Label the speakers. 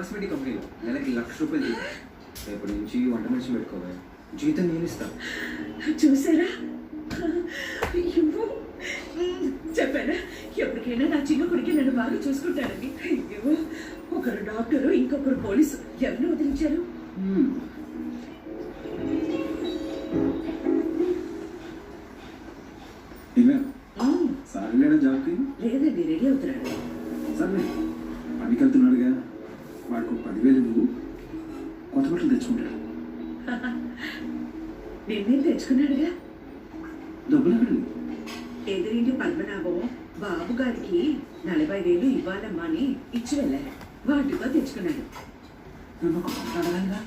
Speaker 1: Cosmetic కంపెనీలో నెలకి ₹1,00,000 జీతం. రేపటి నుంచి వంట మనిషి పెట్టుకోవాలి. జీతం నేను ఇస్తాను.
Speaker 2: చూసారా? చెప్పారా ఎప్పటికైనా నా చిన్న కొడుకు నన్ను బాగా చూసుకుంటాడని. అయ్యో, ఒకరు డాక్టరు, ఇంకొకరు పోలీసు. ఎవరిని వదిలించారు?
Speaker 3: సార్ జాబ్కి
Speaker 2: లేదండి, రెడీ అవుతున్నాడు.
Speaker 3: సరే పనికి వెళ్తున్నాడుగా, వాడికి 10,000 నువ్వు కొత్త బట్టలు తెచ్చుకుంటాడు.
Speaker 2: నిన్నేం తెచ్చుకున్నాడుగా.
Speaker 3: డబ్బులు ఎక్కడండి?
Speaker 2: ఎదురింటి పద్మనాభం బాబు గారికి 40,000 ఇవ్వాలమ్మా అని ఇచ్చి వెళ్ళారు. వాటితో తెచ్చుకున్నాడు.
Speaker 3: నన్ను ఒక మాట్లాడాలిగా.